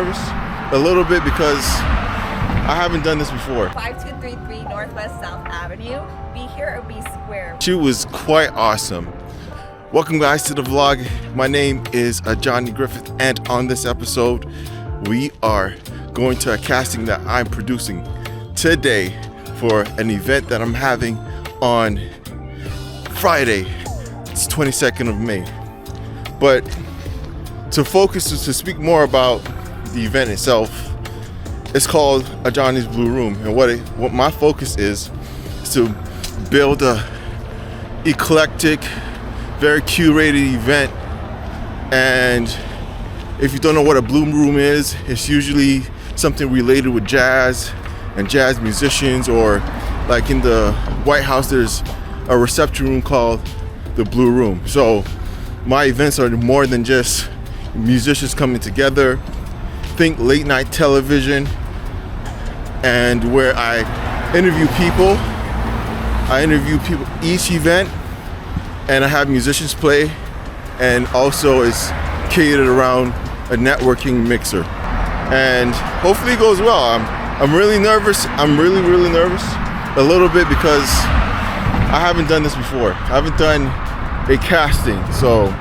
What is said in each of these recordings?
nervous, a little bit, because I haven't done this before. 5233 Northwest South Avenue. Be here or be square. She was quite awesome. Welcome guys to the vlog. My name is Johnny Griffith, and on this episode we are going to a casting that I'm producing today for an event that I'm having on Friday. It's 22nd of May. But to focus, to speak more about the event itself, it's called a Johnny's Blue Room, and what my focus is to build a eclectic, very curated event. And if you don't know what a Blue Room is, it's usually something related with jazz and jazz musicians, or like in the White House there's a reception room called the Blue Room. So my events are more than just musicians coming together. Think late night television, and where I interview people each event, and I have musicians play, and also it's catered around a networking mixer, and hopefully it goes well. I'm really nervous. I'm really nervous a little bit, because I haven't done this before. I haven't done a casting, so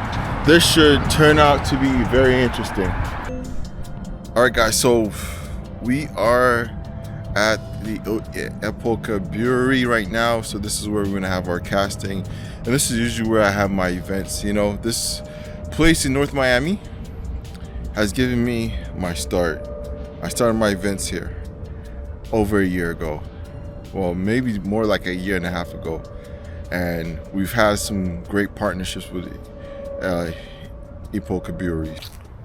this should turn out to be very interesting. All right guys, so we are at the Epoca Brewery right now. So this is where we're gonna have our casting, and this is usually where I have my events. You know, this place in North Miami has given me my start. I started my events here over a year ago. Well, maybe more like a year and a half ago. And we've had some great partnerships with Epoca Brewery.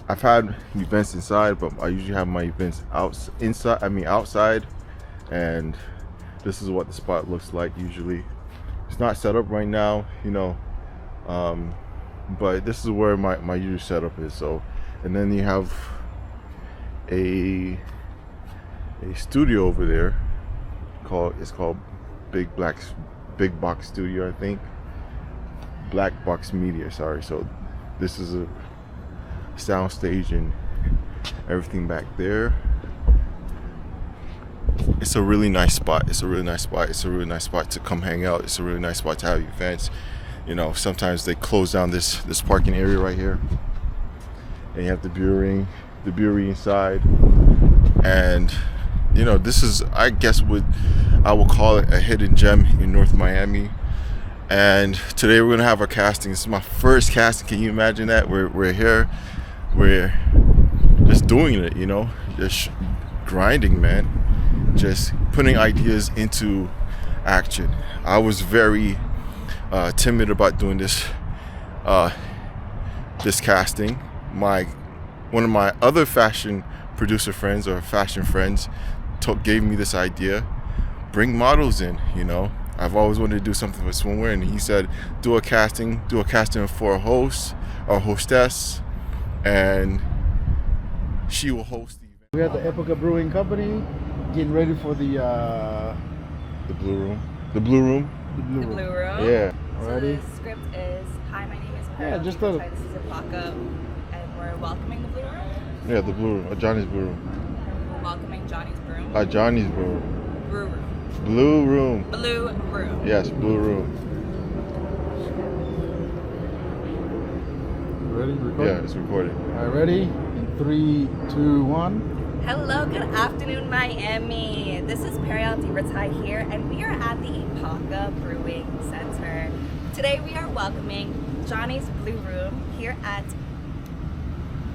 I've had events inside, but I usually have my events outside. And this is what the spot looks like usually. It's not set up right now, you know, but this is where my usual setup is. So, and then you have a studio over there it's called Big Box Studio, I think. Black Box Media, sorry. So this is a sound stage and everything back there. It's a really nice spot. It's a really nice spot to come hang out. It's a really nice spot to have events. You know, sometimes they close down this parking area right here, and you have the brewery inside. And you know, this is, I guess, what I will call it a hidden gem in North Miami. And today we're gonna have our casting. This is my first casting. Can you imagine that? We're here, we're just doing it, you know, just grinding, man, just putting ideas into action. I was very timid about doing this casting. One of my other fashion producer friends, or fashion friends, gave me this idea: bring models in. You know, I've always wanted to do something with swimwear, and he said do a casting for a host or hostess, and she will host the event. We're at the Epoca Brewing Company, getting ready for the Blue Room. The Blue Room? The Blue Room? Yeah. Alrighty. So the script is, hi, my name is Pearl. Yeah, just This is Epoca, and we're welcoming the Blue Room. Yeah, the Blue Room. Johnny's Blue Room. We're welcoming Johnny's Brew Room. Johnny's Blue Room. Brew Room. Blue Room. Blue Room. Yes, Blue Room. Ready? Recording? Yeah, it's recording. All right, ready? In 3, 2, 1. Hello, good afternoon, Miami. This is Periel DiBertai here, and we are at the Epoca Brewing Center. Today we are welcoming Johnny's Blue Room here at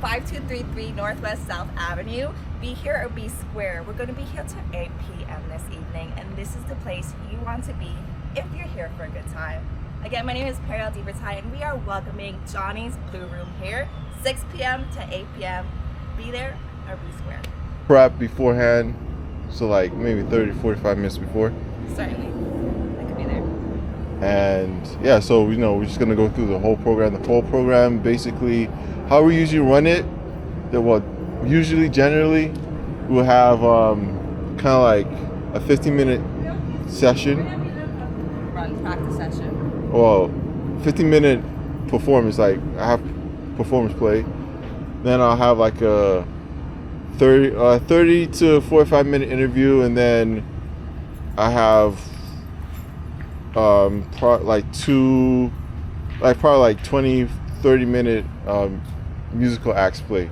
5233 Northwest South Avenue. Be here or be square. We're going to be here till 8 p.m. this evening, and this is the place you want to be if you're here for a good time. Again, my name is Periel DiBertai, and we are welcoming Johnny's Blue Room here, 6 p.m. to 8 p.m. Be there or be square. Prep beforehand, so like maybe 30-45 minutes before. Certainly, I could be there. And yeah, so you know, we're just gonna go through the whole program. The whole program, basically, how we usually run it. Generally, we'll have kind of like a 15-minute session. Run practice session. Well, 15-minute performance. Like I have performance play. Then I'll have like a 30 to 45-minute interview, and then I have probably 20, 30-minute musical acts play,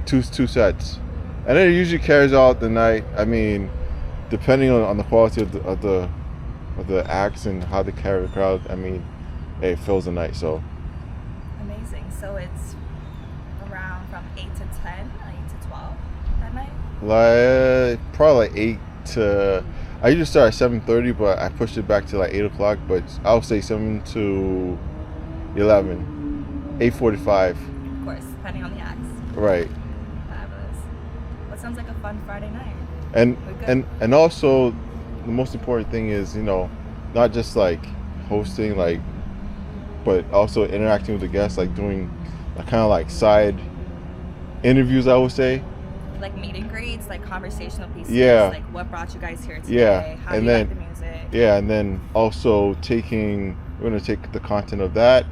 two sets, and then it usually carries out the night. I mean, depending on the quality of the acts and how they carry the crowd, I mean, it fills the night. So Amazing. So it's around from 8 to 10, 8 to 12 that night? probably 8 to. I usually start at 7:30, but I pushed it back to 8 o'clock. But I'll say 7 to 11, 8:45. Of course, depending on the acts. Right. Fabulous. What sounds like a fun Friday night? And also, the most important thing is, not just hosting, but also interacting with the guests, doing kind of side interviews, I would say. Like meet and greets, conversational pieces. Yeah. Like what brought you guys here today? Yeah. How And do you then- like the music? Yeah, and then also we're going to take the content of that,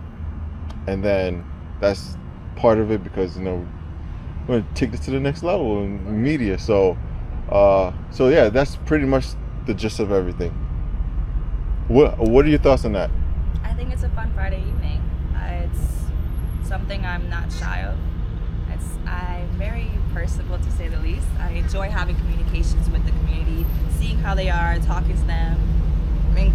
and then that's part of it, because we're going to take this to the next level in media. So yeah, that's pretty much the gist of everything. What are your thoughts on that? I think it's a fun Friday evening. It's something I'm not shy of. I'm very personable, to say the least. I enjoy having communications with the community, seeing how they are, talking to them. I mean,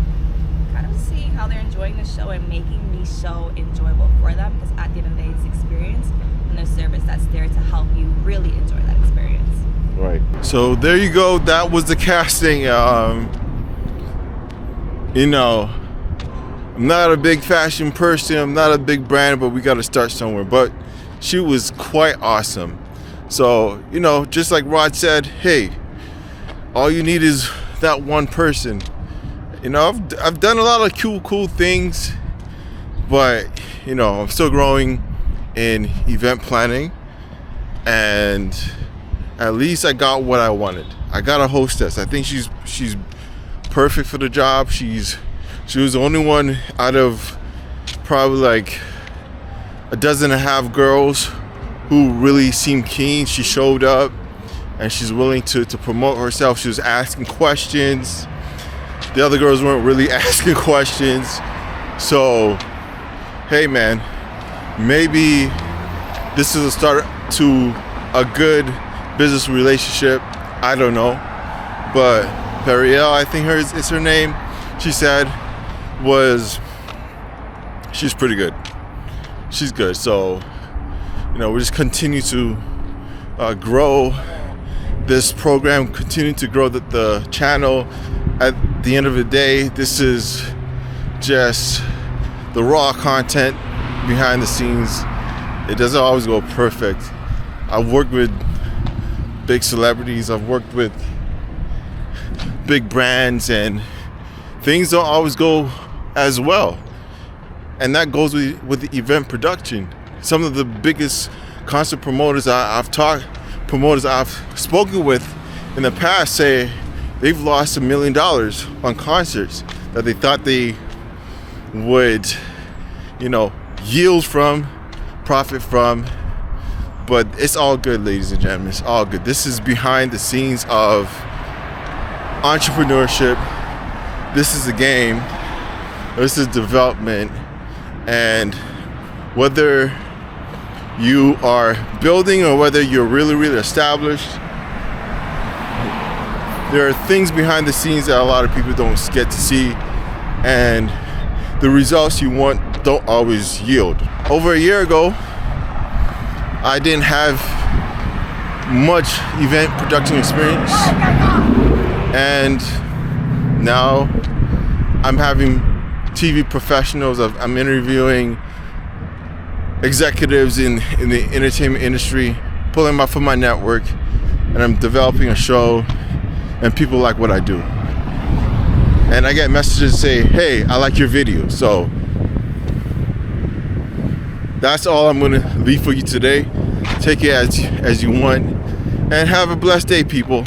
kind of seeing how they're enjoying the show and making the show enjoyable for them, because at the end of the day, it's experience and the service that's there to help you really enjoy that experience. Right. So there you go. That was the casting. I'm not a big fashion person. I'm not a big brand, but we got to start somewhere. But she was quite awesome. So, just like Rod said, hey, all you need is that one person. I've done a lot of cool things, but, I'm still growing in event planning, and at least I got what I wanted. I got a hostess. I think she's perfect for the job. She was the only one out of probably a dozen and a half girls who really seemed keen. She showed up, and she's willing to promote herself. She was asking questions. The other girls weren't really asking questions. So, hey man, maybe this is a start to a good business relationship. I don't know. But Periel, I think is her name, she said, she's pretty good. She's good. So, we just continue to grow this program, continue to grow the channel. At the end of the day, this is just the raw content behind the scenes. It doesn't always go perfect. I've worked with big celebrities. I've worked with big brands, and things don't always go as well. And that goes with the event production. Some of the biggest concert promoters I've spoken with in the past say they've lost $1 million on concerts that they thought they would, yield from, profit from. But it's all good, ladies and gentlemen. It's all good. This is behind the scenes of entrepreneurship. This is a game. This is development. And whether you are building or whether you're really, really established, there are things behind the scenes that a lot of people don't get to see, and the results you want don't always yield. Over a year ago, I didn't have much event production experience, and now I'm having TV professionals. I'm interviewing executives in the entertainment industry, pulling them up from my network, and I'm developing a show, and people like what I do. And I get messages say, hey, I like your video. So that's all I'm gonna leave for you today. Take it as you want, and have a blessed day, people.